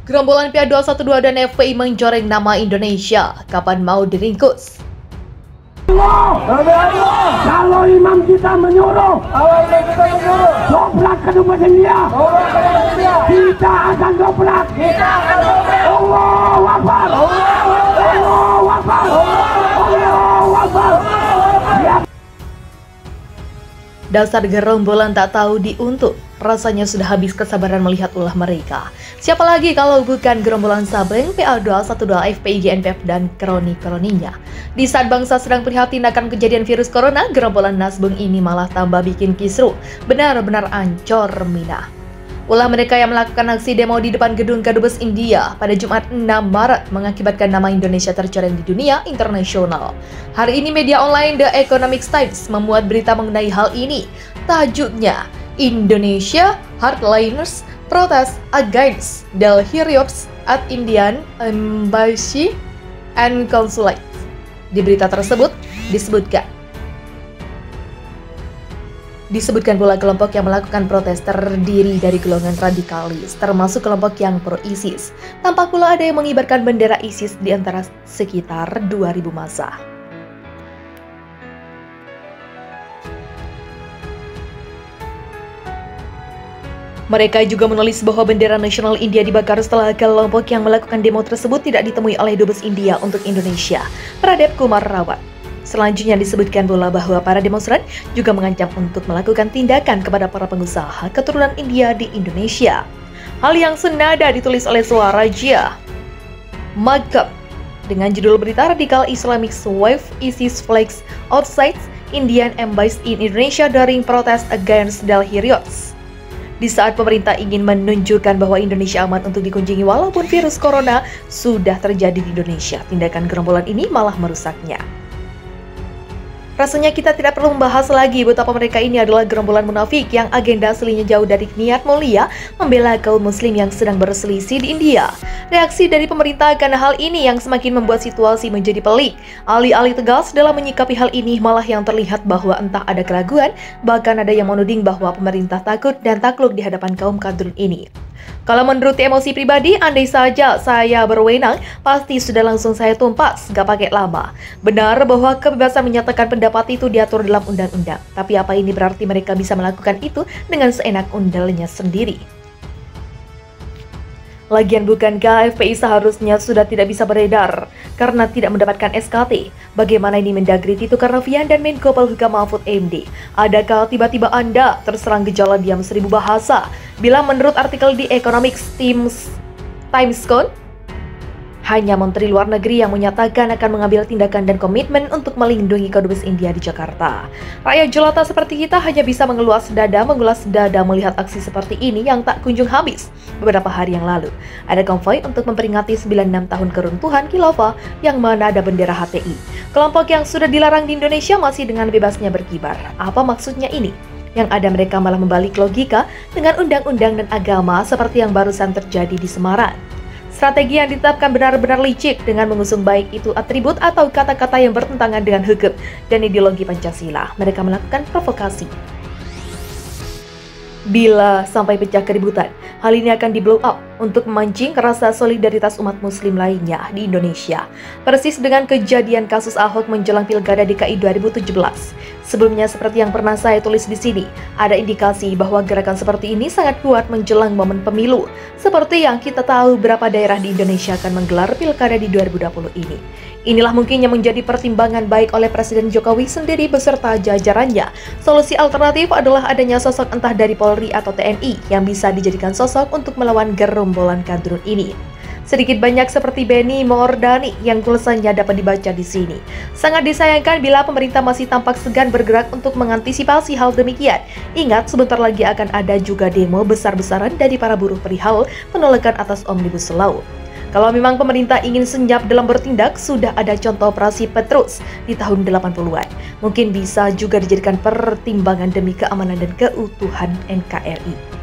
Gerombolan PA212 dan FPI mencoreng nama Indonesia. Kapan mau diringkus? Kalau imam kita menyuruh, dobrak kedua dunia, kita akan dobrak. Allahu Akbar, Allahu Akbar, Allahu Akbar. Dasar gerombolan tak tahu diuntung. Rasanya sudah habis kesabaran melihat ulah mereka. Siapa lagi kalau bukan gerombolan Sabeng, PA212, FPI, GNPF, dan kroni-kroninya. Di saat bangsa sedang prihatin akan kejadian virus corona, gerombolan Nasbeng ini malah tambah bikin kisruh. Benar-benar ancur minah. Ulah mereka yang melakukan aksi demo di depan gedung Kedubes India pada Jumat 6 Maret mengakibatkan nama Indonesia tercoreng di dunia internasional. Hari ini media online The Economic Times memuat berita mengenai hal ini. Tajuknya, Indonesia Hardliners Protest Against Delhi Riots at Indian Embassy and Consulate. Di berita tersebut disebutkan pula kelompok yang melakukan protes terdiri dari golongan radikalis, termasuk kelompok yang pro-ISIS. Tampak pula ada yang mengibarkan bendera ISIS di antara sekitar 2.000 massa. Mereka juga menulis bahwa bendera nasional India dibakar setelah kelompok yang melakukan demo tersebut tidak ditemui oleh Dubes India untuk Indonesia, Pradip Kumar Rawat. Selanjutnya disebutkan pula bahwa para demonstran juga mengancam untuk melakukan tindakan kepada para pengusaha keturunan India di Indonesia. Hal yang senada ditulis oleh Swaraja Magab dengan judul berita Radikal Islamic Wave ISIS Flags Outside Indian Embassy in Indonesia during protest against Delhi Riots. Di saat pemerintah ingin menunjukkan bahwa Indonesia aman untuk dikunjungi walaupun virus corona sudah terjadi di Indonesia, tindakan gerombolan ini malah merusaknya. Rasanya kita tidak perlu membahas lagi betapa mereka ini adalah gerombolan munafik yang agenda aslinya jauh dari niat mulia membela kaum muslim yang sedang berselisih di India. Reaksi dari pemerintah karena hal ini yang semakin membuat situasi menjadi pelik. Alih-alih tegas dalam menyikapi hal ini, malah yang terlihat bahwa entah ada keraguan, bahkan ada yang menuding bahwa pemerintah takut dan takluk di hadapan kaum kadrun ini. Kalau menurut emosi pribadi, andai saja saya berwenang, pasti sudah langsung saya tumpas, gak pakai lama. Benar bahwa kebebasan menyatakan pendapat itu diatur dalam undang-undang. Tapi apa ini berarti mereka bisa melakukan itu dengan seenak undalnya sendiri? Lagian bukankah FPI seharusnya sudah tidak bisa beredar karena tidak mendapatkan SKT? Bagaimana ini Mendagri Tito Karnavian dan Menko Polhukam Mahfud MD? Adakah tiba-tiba Anda terserang gejala diam 1000 bahasa? Bila menurut artikel di Economics Timescon, hanya Menteri Luar Negeri yang menyatakan akan mengambil tindakan dan komitmen untuk melindungi Kedubes India di Jakarta. Rakyat jelata seperti kita hanya bisa mengulas dada melihat aksi seperti ini yang tak kunjung habis. Beberapa hari yang lalu, ada konvoi untuk memperingati 96 tahun keruntuhan khilafah yang mana ada bendera HTI. Kelompok yang sudah dilarang di Indonesia masih dengan bebasnya berkibar. Apa maksudnya ini? Yang ada mereka malah membalik logika dengan undang-undang dan agama seperti yang barusan terjadi di Semarang. Strategi yang ditetapkan benar-benar licik dengan mengusung baik itu atribut atau kata-kata yang bertentangan dengan hukum dan ideologi Pancasila. Mereka melakukan provokasi. Bila sampai pecah keributan, hal ini akan di-blow up untuk memancing rasa solidaritas umat muslim lainnya di Indonesia. Persis dengan kejadian kasus Ahok menjelang Pilkada DKI 2017. Sebelumnya, seperti yang pernah saya tulis di sini, ada indikasi bahwa gerakan seperti ini sangat kuat menjelang momen pemilu. Seperti yang kita tahu berapa daerah di Indonesia akan menggelar Pilkada di 2020 ini. Inilah mungkin yang menjadi pertimbangan baik oleh Presiden Jokowi sendiri beserta jajarannya. Solusi alternatif adalah adanya sosok entah dari Polri atau TNI yang bisa dijadikan sosok untuk melawan gerombolan kadrun ini. Sedikit banyak seperti Benny Mordani yang tulisannya dapat dibaca di sini. Sangat disayangkan bila pemerintah masih tampak segan bergerak untuk mengantisipasi hal demikian. Ingat, sebentar lagi akan ada juga demo besar-besaran dari para buruh perihal penolakan atas Omnibus Law. Kalau memang pemerintah ingin senyap dalam bertindak, sudah ada contoh operasi Petrus di tahun 80-an. Mungkin bisa juga dijadikan pertimbangan demi keamanan dan keutuhan NKRI.